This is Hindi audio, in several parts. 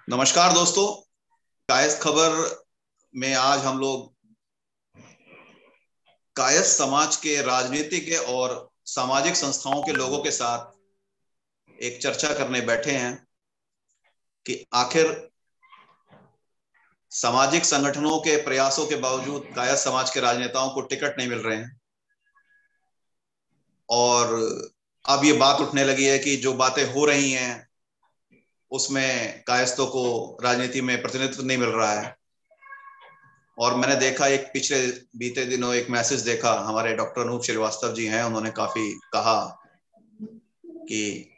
नमस्कार दोस्तों। कायस्थ खबर में आज हम लोग कायस्थ समाज के राजनीतिक और सामाजिक संस्थाओं के लोगों के साथ एक चर्चा करने बैठे हैं कि आखिर सामाजिक संगठनों के प्रयासों के बावजूद कायस्थ समाज के राजनेताओं को टिकट नहीं मिल रहे हैं और अब ये बात उठने लगी है कि जो बातें हो रही हैं उसमें कायस्थों को राजनीति में प्रतिनिधित्व नहीं मिल रहा है। और मैंने देखा एक पिछले बीते दिनों एक मैसेज देखा, हमारे डॉक्टर अनूप श्रीवास्तव जी हैं, उन्होंने काफी कहा कि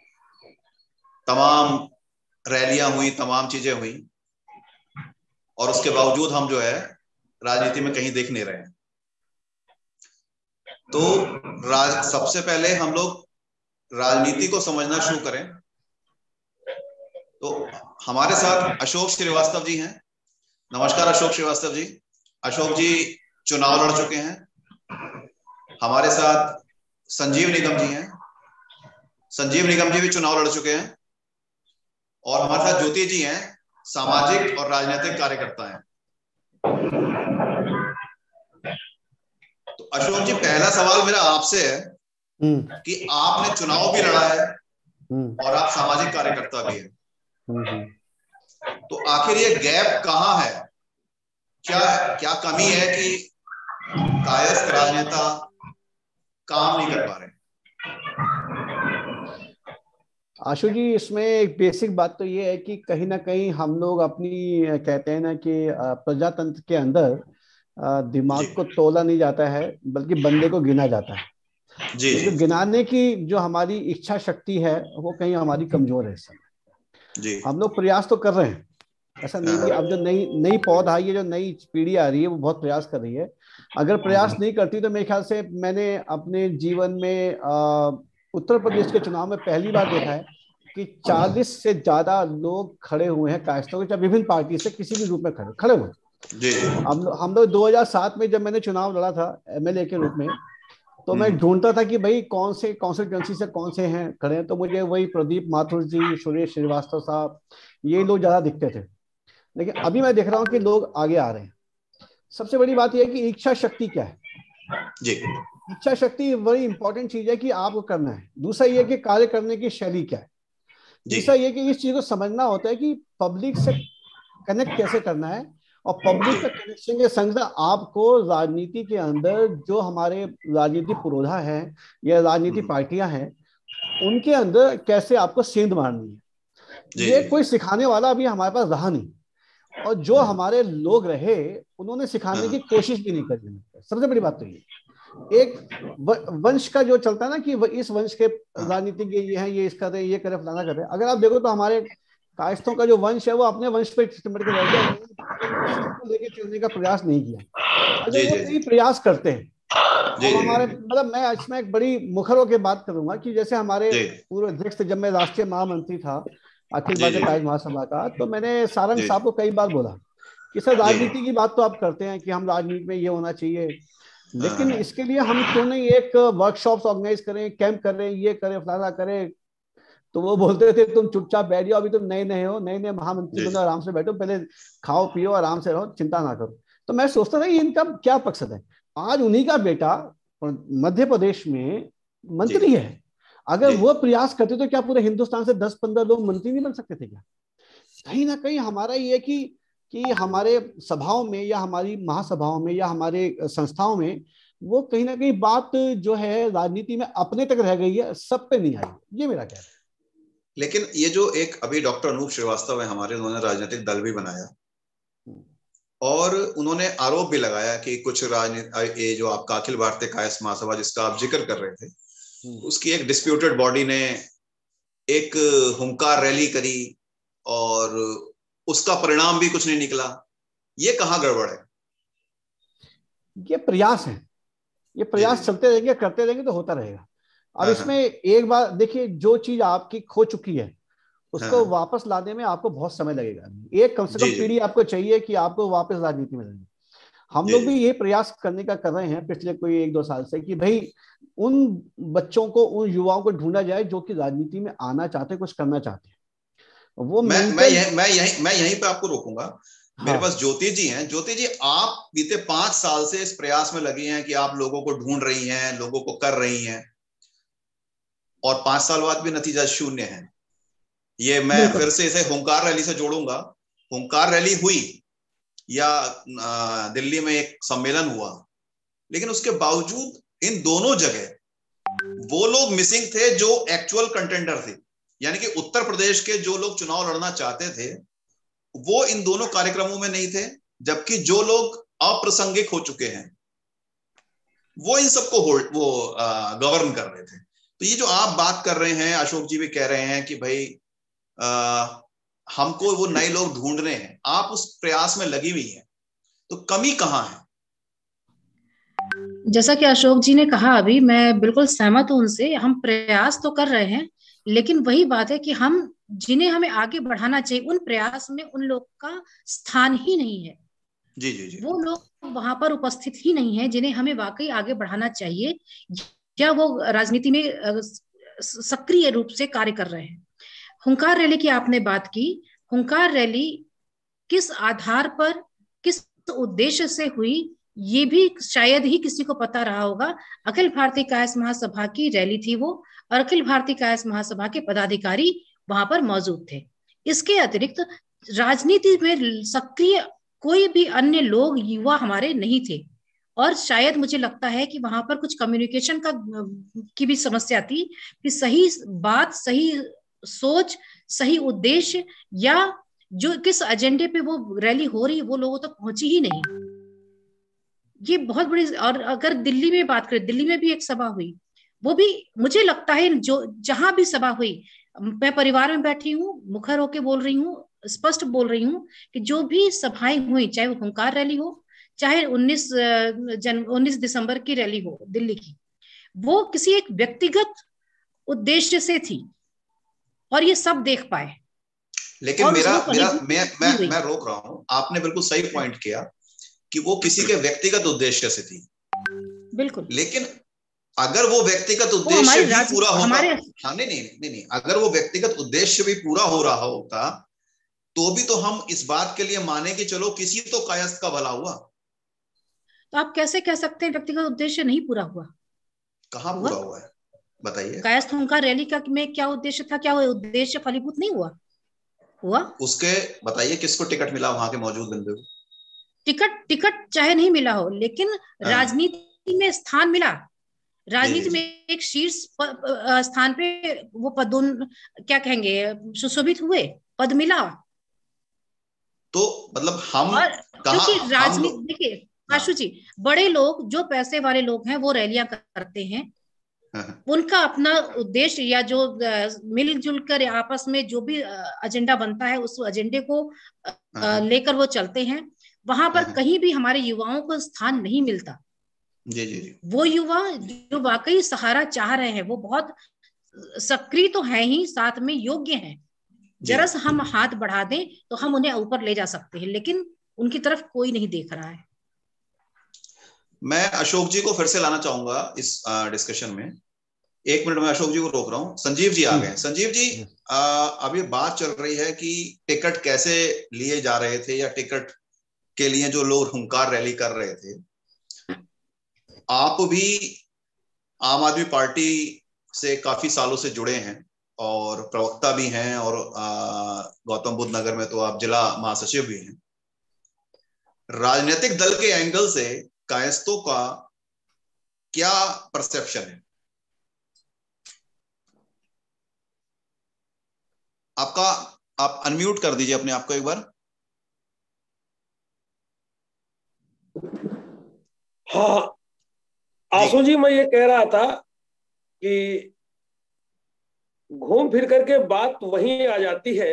तमाम रैलियां हुई, तमाम चीजें हुई और उसके बावजूद हम जो है राजनीति में कहीं देख नहीं रहे हैं। तो सबसे पहले हम लोग राजनीति को समझना शुरू करें। तो हमारे साथ अशोक श्रीवास्तव जी हैं। नमस्कार अशोक श्रीवास्तव जी। अशोक जी चुनाव लड़ चुके हैं। हमारे साथ संजीव निगम जी हैं। संजीव निगम जी भी चुनाव लड़ चुके हैं। और हमारे साथ ज्योति जी हैं, सामाजिक और राजनीतिक कार्यकर्ता हैं। तो अशोक जी, पहला सवाल मेरा आपसे है कि आपने चुनाव भी लड़ा है और आप सामाजिक कार्यकर्ता भी हैं। तो आखिर ये गैप कहाँ है? क्या कमी है कि कायस्थ राजनेता काम नहीं कर पा रहे? आशु जी, इसमें एक बेसिक बात तो ये है कि कहीं ना कहीं हम लोग अपनी कहते हैं ना कि प्रजातंत्र के अंदर दिमाग को तोला नहीं जाता है, बल्कि बंदे को गिना जाता है। जी जो गिनाने की जो हमारी इच्छा शक्ति है वो कहीं हमारी कमजोर है इस समय। जी। हम लोग प्रयास तो कर रहे हैं, ऐसा नहीं कि अब जो नई पौध आई है, जो नई पीढ़ी आ रही है वो बहुत प्रयास कर रही है। अगर प्रयास नहीं करती तो मेरे ख्याल से मैंने अपने जीवन में उत्तर प्रदेश के चुनाव में पहली बार देखा है कि 40 से ज्यादा लोग खड़े हुए हैं कायस्थों के, चाहे विभिन्न पार्टी से किसी भी रूप में खड़े हुए। हम लोग 2007 में जब मैंने चुनाव लड़ा था एमएलए के रूप में, तो मैं ढूंढता था कि भाई कौन से कॉन्स्टिट्यूएंसी से कौन से हैं खड़े हैं, तो मुझे वही प्रदीप माथुर जी, सुरेश श्रीवास्तव साहब, ये लोग ज्यादा दिखते थे। लेकिन अभी मैं देख रहा हूं कि लोग आगे आ रहे हैं। सबसे बड़ी बात यह है कि इच्छा शक्ति क्या है जी। इच्छा शक्ति बड़ी इंपॉर्टेंट चीज है कि आपको करना है। दूसरा ये कि कार्य करने की शैली क्या है। तीसरा ये कि इस चीज को समझना होता है कि पब्लिक से कनेक्ट कैसे करना है, और पब्लिक का कनेक्शन के संग आपको राजनीति के अंदर जो हमारे राजनीतिक पुरोधा है या राजनीतिक पार्टियां हैं उनके अंदर कैसे आपको सेंध मारनी है। ये कोई सिखाने वाला अभी हमारे पास रहा नहीं, और जो हमारे लोग रहे उन्होंने सिखाने की कोशिश भी नहीं करी। सबसे बड़ी बात तो ये एक वंश का जो चलता है ना कि इस वंश के राजनीतिज्ञ ये हैं, ये इसका ये करे फलाना करे। अगर आप देखो तो हमारे कायस्थों का जो वंश है वो अपने वंश पे सिमट के रह गया, लेके चलने का प्रयास नहीं किया। अगर वो कई प्रयास करते हैं और हमारे मतलब मैं इसमें एक बड़ी मुखर होकर बात करूंगा कि जैसे हमारे पूर्व अध्यक्ष, जब मैं राष्ट्रीय महामंत्री था अखिल भारतीय कायस्थ महासभा का, तो मैंने सारंग साहब को कई बार बोला कि सर राजनीति की बात तो आप करते हैं कि हम राजनीति में ये होना चाहिए, लेकिन इसके लिए हम क्यों नहीं एक वर्कशॉप्स ऑर्गेनाइज करें, कैंप करें, ये करें फलाना करें। तो वो बोलते थे तुम चुपचाप बैठ जाओ, अभी तुम नए नए हो, नए नए महामंत्री बनो, आराम से बैठो, पहले खाओ पियो आराम से रहो, चिंता ना करो। तो मैं सोचता था कि इनका क्या मकसद है। आज उन्हीं का बेटा मध्य प्रदेश में मंत्री है। अगर वो प्रयास करते तो क्या पूरे हिंदुस्तान से 10-15 लोग मंत्री नहीं बन सकते थे क्या? कहीं ना कहीं हमारा ये कि हमारे सभाओं में या हमारी महासभाओं में या हमारे संस्थाओं में वो कहीं ना कहीं बात जो है राजनीति में अपने तक रह गई है, सब पे नहीं आई। ये मेरा कहना है। लेकिन ये जो एक अभी डॉक्टर अनूप श्रीवास्तव है हमारे, उन्होंने राजनीतिक दल भी बनाया और उन्होंने आरोप भी लगाया कि कुछ राजनीति, ये जो आपका अखिल भारतीय कायस्थ महासभा जिसका आप जिक्र कर रहे थे, उसकी एक डिस्प्यूटेड बॉडी ने एक हुंकार रैली करी और उसका परिणाम भी कुछ नहीं निकला। ये कहाँ गड़बड़ है? ये प्रयास है, ये प्रयास चलते रहेंगे, करते रहेंगे तो होता रहेगा। अब इसमें एक बार देखिए, जो चीज आपकी खो चुकी है उसको वापस लाने में आपको बहुत समय लगेगा। एक कम से कम पीढ़ी आपको चाहिए कि आपको वापस राजनीति में लाए। हम लोग भी ये प्रयास करने का कर रहे हैं पिछले कोई 1-2 साल से कि भाई उन बच्चों को, उन युवाओं को ढूंढा जाए जो कि राजनीति में आना चाहते, कुछ करना चाहते हैं। वो मैं यहीं पे आपको रोकूंगा। हाँ। मेरे पास ज्योति जी हैं। ज्योति जी, आप बीते 5 साल से इस प्रयास में लगी हैं कि आप लोगों को ढूंढ रही हैं, लोगों को कर रही हैं, और 5 साल बाद भी नतीजा शून्य है। ये मैं फिर से इसे हुंकार रैली से जोड़ूंगा। हुंकार रैली हुई या दिल्ली में एक सम्मेलन हुआ, लेकिन उसके बावजूद इन दोनों जगह वो लोग मिसिंग थे जो एक्चुअल कंटेंडर थे। यानी कि उत्तर प्रदेश के जो लोग चुनाव लड़ना चाहते थे वो इन दोनों कार्यक्रमों में नहीं थे, जबकि जो लोग अप्रासंगिक हो चुके हैं वो इन सबको वो गवर्न कर रहे थे। तो ये जो आप बात कर रहे हैं, अशोक जी भी कह रहे हैं कि भाई हमको वो नए लोग ढूंढने हैं, आप उस प्रयास में लगी हुई हैं, तो कमी कहाँ है? जैसा कि अशोक जी ने कहा अभी, मैं बिल्कुल सहमत हूं उनसे। हम प्रयास तो कर रहे हैं, लेकिन वही बात है कि हम जिन्हें हमें आगे बढ़ाना चाहिए उन प्रयास में उन लोग का स्थान ही नहीं है। जी जी जी। वो लोग वहां पर उपस्थित ही नहीं है जिन्हें हमें वाकई आगे बढ़ाना चाहिए, या वो राजनीति में सक्रिय रूप से कार्य कर रहे हैं। हुंकार रैली की आपने बात की। हुंकार रैली किस आधार पर, किस उद्देश्य से हुई, ये भी शायद ही किसी को पता रहा होगा। अखिल भारतीय कायस्थ महासभा की रैली थी वो, और अखिल भारतीय कायस्थ महासभा के पदाधिकारी वहां पर मौजूद थे। इसके अतिरिक्त राजनीति में सक्रिय कोई भी अन्य लोग, युवा हमारे नहीं थे। और शायद मुझे लगता है कि वहां पर कुछ कम्युनिकेशन की भी समस्या थी, कि सही बात, सही सोच, सही उद्देश्य, या जो किस एजेंडे पे वो रैली हो रही वो लोगों तक पहुंची ही नहीं। ये बहुत बड़ी। और अगर दिल्ली में बात करें, दिल्ली में भी एक सभा हुई, वो भी मुझे लगता है जो जहां भी सभा हुई, मैं परिवार में बैठी हूँ, मुखर होके बोल रही हूँ, स्पष्ट बोल रही हूँ कि जो भी सभाएं हुई, चाहे वो हुंकार रैली हो, चाहे 19 दिसंबर की रैली हो दिल्ली की, वो किसी एक व्यक्तिगत उद्देश्य से थी, और ये सब देख पाए। लेकिन मैं रोक रहा हूं, आपने बिल्कुल सही पॉइंट किया कि वो किसी के व्यक्तिगत उद्देश्य से थी। बिल्कुल। लेकिन अगर वो व्यक्तिगत उद्देश्य भी पूरा होता, हाँ नहीं, अगर वो व्यक्तिगत उद्देश्य भी पूरा हो रहा होता तो भी तो हम इस बात के लिए माने कि चलो किसी तो कायस्थ का भला हुआ। तो आप कैसे कह सकते हैं व्यक्तिगत उद्देश्य नहीं पूरा हुआ? कहाँ पूरा हुआ है बताइए? कायस्थ हुंकार रैली का में क्या उद्देश्य था? क्या वो उद्देश्य फलीभूत नहीं हुआ? हुआ। उसके बताइए किसको टिकट मिला वहां के मौजूद बंदे को? टिकट चाहे नहीं मिला हो, लेकिन राजनीति में स्थान मिला। राजनीति में एक शीर्ष स्थान पे वो पदों, क्या कहेंगे, सुशोभित हुए, पद मिला। तो मतलब हम, क्योंकि राजनीति, देखिए आशु जी, बड़े लोग, जो पैसे वाले लोग हैं, वो रैलियां करते हैं, उनका अपना उद्देश्य, या जो मिलजुल कर आपस में जो भी एजेंडा बनता है उस एजेंडे को लेकर वो चलते हैं। वहां पर कहीं भी हमारे युवाओं को स्थान नहीं मिलता। जी जी जी। वो युवा जो वाकई सहारा चाह रहे हैं, वो बहुत सक्रिय तो है ही, साथ में योग्य हैं। जरा सा हम हाथ बढ़ा दें तो हम उन्हें ऊपर ले जा सकते हैं, लेकिन उनकी तरफ कोई नहीं देख रहा है। मैं अशोक जी को फिर से लाना चाहूंगा इस डिस्कशन में। 1 मिनट में अशोक जी को रोक रहा हूँ। संजीव जी आ गए। संजीव जी, अभी बात चल रही है कि टिकट कैसे लिए जा रहे थे, या टिकट के लिए जो लोग हुंकार रैली कर रहे थे। आप भी आम आदमी पार्टी से काफी सालों से जुड़े हैं और प्रवक्ता भी हैं, और गौतम बुद्ध नगर में तो आप जिला महासचिव भी हैं। राजनीतिक दल के एंगल से कायस्थों का क्या परसेप्शन है आपका? आप अनम्यूट कर दीजिए अपने आप को एक बार। हाँ आशु जी, मैं ये कह रहा था कि घूम फिर करके बात वहीं आ जाती है,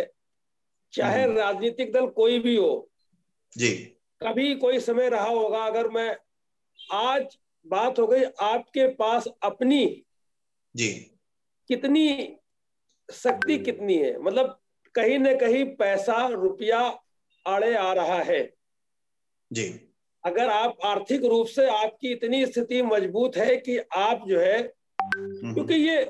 चाहे राजनीतिक दल कोई भी हो जी। कभी कोई समय रहा होगा, अगर मैं आज बात हो गई आपके पास अपनी जी कितनी शक्ति कितनी है, मतलब कहीं न कहीं पैसा रुपया आड़े आ रहा है जी। अगर आप आर्थिक रूप से आपकी इतनी स्थिति मजबूत है कि आप जो है, क्योंकि ये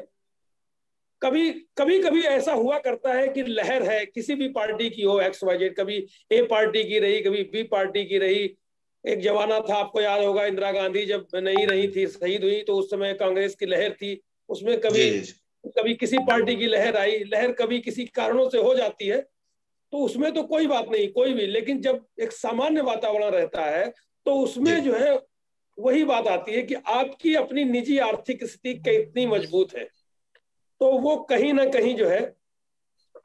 कभी कभी कभी ऐसा हुआ करता है कि लहर है किसी भी पार्टी की हो, XYZ, कभी ए पार्टी की रही, कभी बी पार्टी की रही। एक जमाना था, आपको याद होगा, इंदिरा गांधी जब नहीं रही थी, शहीद हुई, तो उस समय कांग्रेस की लहर थी, उसमें जी कभी जी कभी किसी पार्टी की लहर आई। लहर कभी किसी कारणों से हो जाती है, तो उसमें तो कोई बात नहीं, कोई भी। लेकिन जब एक सामान्य वातावरण रहता है तो जी उसमें जो है वही बात आती है कि आपकी अपनी निजी आर्थिक स्थिति कितनी मजबूत है। तो वो कहीं ना कहीं जो है,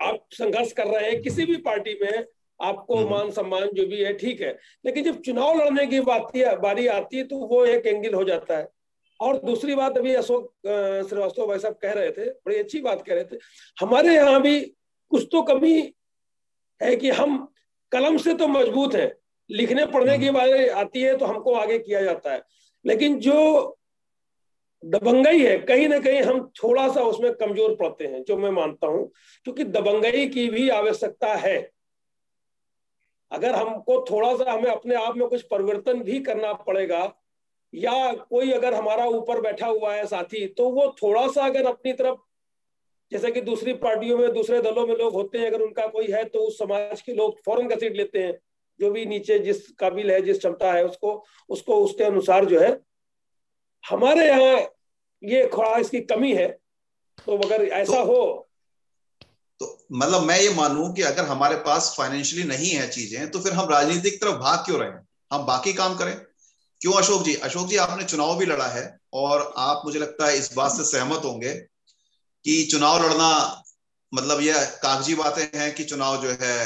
आप संघर्ष कर रहे हैं किसी भी पार्टी में, आपको मान सम्मान जो भी है ठीक है, लेकिन जब चुनाव लड़ने की बारी आती है तो वो एक एंगल हो जाता है। और दूसरी बात, अभी अशोक श्रीवास्तव भाई साहब कह रहे थे, बड़ी अच्छी बात कह रहे थे, हमारे यहाँ भी कुछ तो कमी है कि हम कलम से तो मजबूत हैं, लिखने पढ़ने की बात आती है तो हमको आगे किया जाता है, लेकिन जो दबंगई है कहीं ना कहीं हम थोड़ा सा उसमें कमजोर पड़ते हैं, जो मैं मानता हूं, क्योंकि दबंगई की भी आवश्यकता है। अगर हमको थोड़ा सा, हमें अपने आप में कुछ परिवर्तन भी करना पड़ेगा, या कोई अगर हमारा ऊपर बैठा हुआ है साथी, तो वो थोड़ा सा अगर अपनी तरफ, जैसे कि दूसरी पार्टियों में, दूसरे दलों में लोग होते हैं, अगर उनका कोई है तो उस समाज के लोग फौरन घसीट लेते हैं, जो भी नीचे जिस काबिल है, जिस क्षमता है, उसको उसको उसके अनुसार जो है। हमारे यहाँ ये थोड़ा इसकी कमी है। तो अगर ऐसा हो तो मतलब मैं ये मानूं कि अगर हमारे पास फाइनेंशियली नहीं है चीजें, तो फिर हम राजनीति की तरफ भाग क्यों रहे हैं, हम बाकी काम करें क्यों। अशोक जी आपने चुनाव भी लड़ा है, और आप मुझे लगता है इस बात से सहमत होंगे कि चुनाव लड़ना मतलब यह कागजी बातें हैं कि चुनाव जो है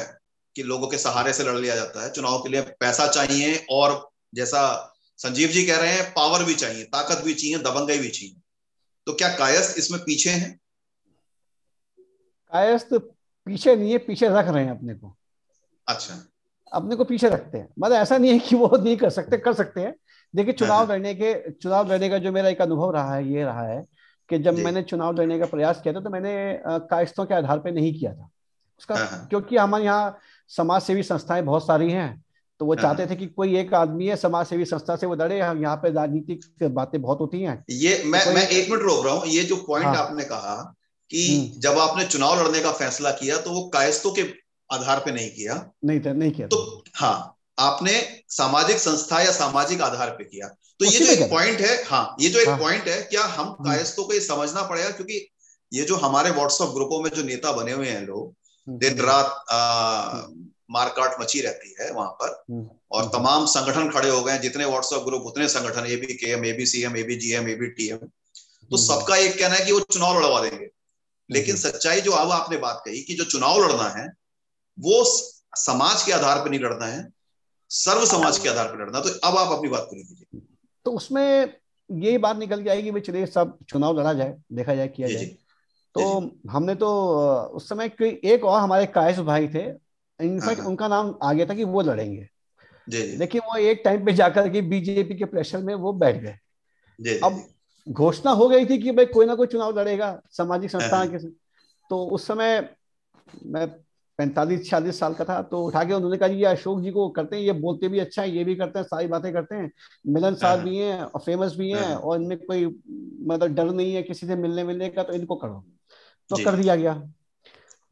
कि लोगों के सहारे से लड़ लिया जाता है। चुनाव के लिए पैसा चाहिए, और जैसा संजीव जी कह रहे हैं, पावर भी चाहिए, ताकत भी चाहिए, दबंगई भी चाहिए। तो क्या कायस्थ इसमें पीछे हैं? कायस्थ पीछे नहीं है, पीछे रख रहे हैं अपने को। अच्छा। अपने को पीछे रखते हैं, मतलब ऐसा नहीं है कि वो नहीं कर सकते, कर सकते हैं। देखिए, चुनाव लड़ने का जो मेरा एक अनुभव रहा है, ये रहा है कि जब मैंने चुनाव लड़ने का प्रयास किया था, तो मैंने कायस्थों के आधार पर नहीं किया था उसका, क्योंकि हमारे यहाँ समाज सेवी संस्थाएं बहुत सारी हैं, तो वो चाहते थे कि कोई एक आदमी है समाज सेवी संस्था से वो लड़े। हम यहाँ पे राजनीतिक बातें बहुत होती हैं। ये मैं तो मैं एक मिनट रोक रहा हूँ। ये जो पॉइंट हाँ, आपने कहा कि जब आपने चुनाव लड़ने का फैसला किया तो वो कायस्थों के आधार पे नहीं किया, नहीं किया तो था। हाँ, आपने सामाजिक संस्था या सामाजिक आधार पे किया। तो ये उसी जो पे एक करें। पॉइंट है, हाँ, ये जो एक हाँ। पॉइंट है, क्या हम कायस्थों को ये समझना पड़ेगा, क्योंकि ये जो हमारे व्हाट्सएप ग्रुपों में जो नेता बने हुए हैं लोग, दिन रात मारकाट मची रहती है वहां पर, और तमाम संगठन खड़े हो गए, जितने व्हाट्सएप ग्रुप उतने संगठन, ABKM, ABCM, ABGM, ABTM, तो सबका एक कहना है कि वो चुनाव लड़वा देंगे। लेकिन सच्चाई जो अब आपने बात कही कि जो चुनाव लड़ना है वो समाज के आधार पर नहीं लड़ना है, सर्व समाज के आधार पर लड़ना। तो अब आप अपनी बात पूरी कीजिए। तो उसमें यही बात निकल के आएगी, भाई चलिए सब चुनाव लड़ा जाए, देखा जाए, किया जाए। तो हमने तो उस समय एक और हमारे कायस भाई थे, इनफैक्ट उनका नाम आ गया था कि वो लड़ेंगे, लेकिन वो एक टाइम पे जाकर के बीजेपी के प्रेशर में वो बैठ गए। अब घोषणा हो गई थी कि भाई कोई ना कोई चुनाव लड़ेगा सामाजिक संस्था के। तो उस समय मैं 45-46 साल का था, तो उठा के उन्होंने कहा, ये अशोक जी को करते हैं, ये बोलते भी अच्छा है, ये भी करते हैं, सारी बातें करते हैं, मिलनसार भी हैं और फेमस भी हैं, और इनमें कोई मतलब डर नहीं है किसी से मिलने का, तो इनको करो। तो कर दिया गया।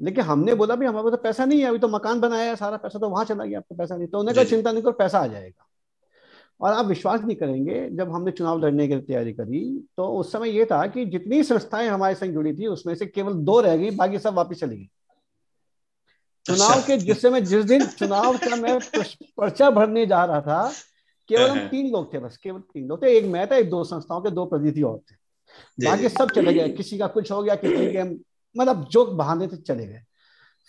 लेकिन हमने बोला भी हमारे पास तो पैसा नहीं है, अभी तो मकान बनाया है, सारा पैसा तो वहां चला गया, आपको पैसा नहीं। तो उन्होंने कहा चिंता नहीं करो, पैसा आ जाएगा। और आप विश्वास नहीं करेंगे, जब हमने चुनाव लड़ने की तैयारी करी, तो उस समय ये था कि जितनी संस्थाएं हमारे संग जुड़ी थी उसमें से केवल 2 रह गई, बाकी सब वापस चली गई। चुनाव के जिस दिन चुनाव का मैं पर्चा भरने जा रहा था, केवल हम 3 लोग थे, बस केवल 3 लोग थे। एक मैं था, एक 2 संस्थाओं के 2 प्रतिनिधि और थे, बाकी सब चले गए। किसी का कुछ हो गया, किसी के मतलब जो बहाने थे चले गए।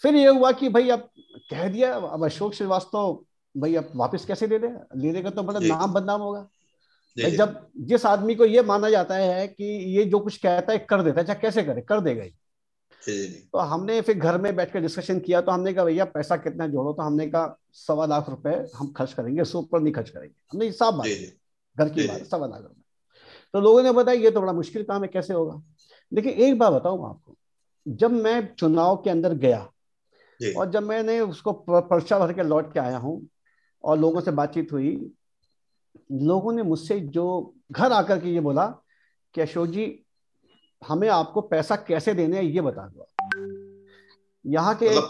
फिर ये हुआ कि भाई अब कह दिया, अब अशोक श्रीवास्तव भाई अब वापस कैसे ले देगा, तो मतलब नाम बदनाम होगा भाई। जब जिस आदमी को ये माना जाता है कि ये जो कुछ कहता है कर देता है, चाहे कैसे करे, कर देगा ही। तो हमने फिर घर में बैठ कर डिस्कशन किया, तो हमने कहा भैया पैसा कितना जोड़ो, तो हमने कहा 1.25 लाख रुपए हम खर्च करेंगे, उससे ऊपर नहीं खर्च करेंगे। हमने साफ बात, घर की बात, 1.25 लाख रुपए। तो लोगों ने बताया ये तो बड़ा मुश्किल काम है, कैसे होगा। लेकिन एक बात बताऊं आपको, जब मैं चुनाव के अंदर गया और जब मैंने उसको पर्चा भर के लौट के आया हूं और लोगों से बातचीत हुई, लोगों ने मुझसे जो घर आकर के ये बोला कि अशोक जी हमें आपको पैसा कैसे देने हैं ये बता दो। यहाँ के मतलब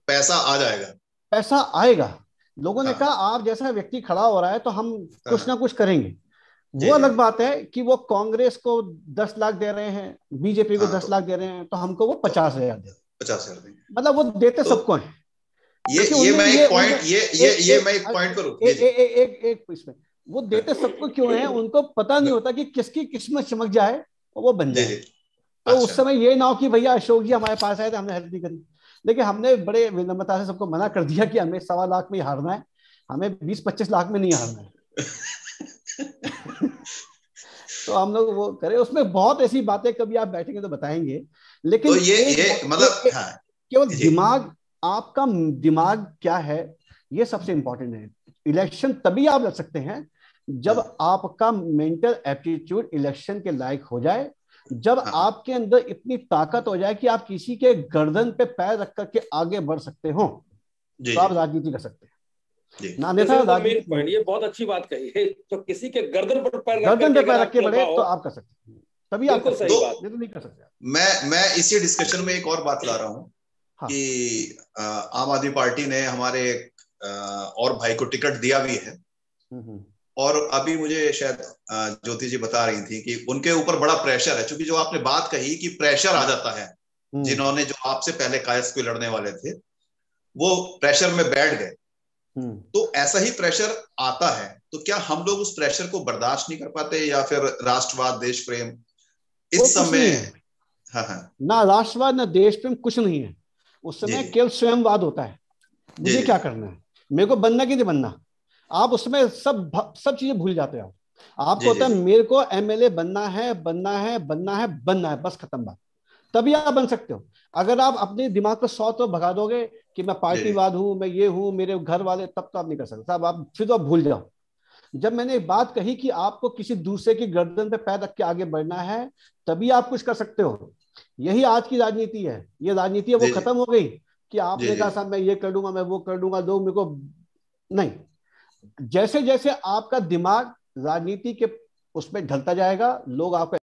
पैसा आ जाएगा, पैसा आएगा। लोगों ने हाँ, कहा आप जैसा व्यक्ति खड़ा हो रहा है तो हम कुछ ना कुछ करेंगे। जी वो जी, अलग बात है कि वो कांग्रेस को 10 लाख दे रहे हैं, बीजेपी को हाँ, 10 लाख दे रहे हैं, तो हमको वो 50,000 दे। 50,000 देंगे। मतलब वो देते तो सबको है। ये देखिए ये उनमें मैं ये एक पॉइंट, ये मैं एक एक पॉइंट पर रुक, ए, जी जी, ए, ए, एक एक इसमें वो देते सबको क्यों है, उनको पता नहीं होता कि किसकी किस्मत चमक जाए और वो बन जी जाए। जी, तो उस अच्छा, समय ये ना हो कि भैया अशोक जी हमारे पास आए थे हमने हेल्प नहीं करी। देखिए हमने बड़े विनम्रता से सबको मना कर दिया कि हमें 1.25 लाख में ही हारना है, हमें 20-25 लाख में नहीं हारना है। तो हम लोग वो करें, उसमें बहुत ऐसी बातें कभी आप बैठेंगे तो बताएंगे। लेकिन तो ये मतलब, हाँ, केवल जी दिमाग, आपका दिमाग क्या है ये सबसे इंपॉर्टेंट है। इलेक्शन तभी आप लड़ सकते हैं जब आपका मेंटल एप्टीट्यूड इलेक्शन के लायक हो जाए, जब हाँ, आपके अंदर इतनी ताकत हो जाए कि आप किसी के गर्दन पे पैर रख करके आगे बढ़ सकते हो, जी तो जी आप राजनीति कर सकते हैं। जी, ना दिस अन्यथा इज द मेन राजनीति पॉइंट। ये बहुत अच्छी बात कही है, तो किसी के गर्दन पर पैर रख गर्दन करके पे अगर पैर रख आप के चल बढ़े पाओ, तो आप कर सकते हैं, तभी आप कर बिल्कुल सकते सही हैं, बात। नहीं तो नहीं कर सकते। मैं इसी डिस्कशन में एक और बात ला रहा हूँ हाँ। कि आम आदमी पार्टी ने हमारे और भाई को टिकट दिया भी है, और अभी मुझे शायद ज्योति जी बता रही थी कि उनके ऊपर बड़ा प्रेशर है, क्योंकि जो आपने बात कही कि प्रेशर आ जाता है, जिन्होंने जो आपसे पहले कायस पे लड़ने वाले थे वो प्रेशर में बैठ गए, तो ऐसा ही प्रेशर आता है, तो क्या हम लोग उस प्रेशर को बर्दाश्त नहीं कर पाते, या फिर राष्ट्रवाद देश प्रेम इस कुछ समय? नहीं है, हाँ हाँ, ना राष्ट्रवाद ना देश प्रेम, कुछ नहीं है। उस जी समय जी केवल स्वयंवाद होता है, जी मुझे जी क्या करना है, मेरे को बनना कि नहीं बनना। आप उसमें सब चीजें भूल जाते हो। आपको जी होता जी है जी मेरे को एमएलए बनना है, बनना है, बनना है, बनना है, बस खत्म बात। तभी आप बन सकते हो। अगर आप अपने दिमाग को 100 तो भगा दोगे कि मैं जी जी, पार्टीवाद हूं, मैं ये हूं, मेरे घर वाले, तब तो आप नहीं कर सकते साहब। आप फिर तो आप भूल जाओ। जब मैंने एक बात कही कि आपको किसी दूसरे की गर्दन पे पैर रख के आगे बढ़ना है, तभी आप कुछ कर सकते हो। यही आज की राजनीति है। ये राजनीति है वो जी खत्म हो गई कि जी आपने जी, कहा साहब मैं ये कर दूंगा, मैं वो कर दूंगा, लोग मेरे को नहीं। जैसे जैसे आपका दिमाग राजनीति के उसमें ढलता जाएगा, लोग आपको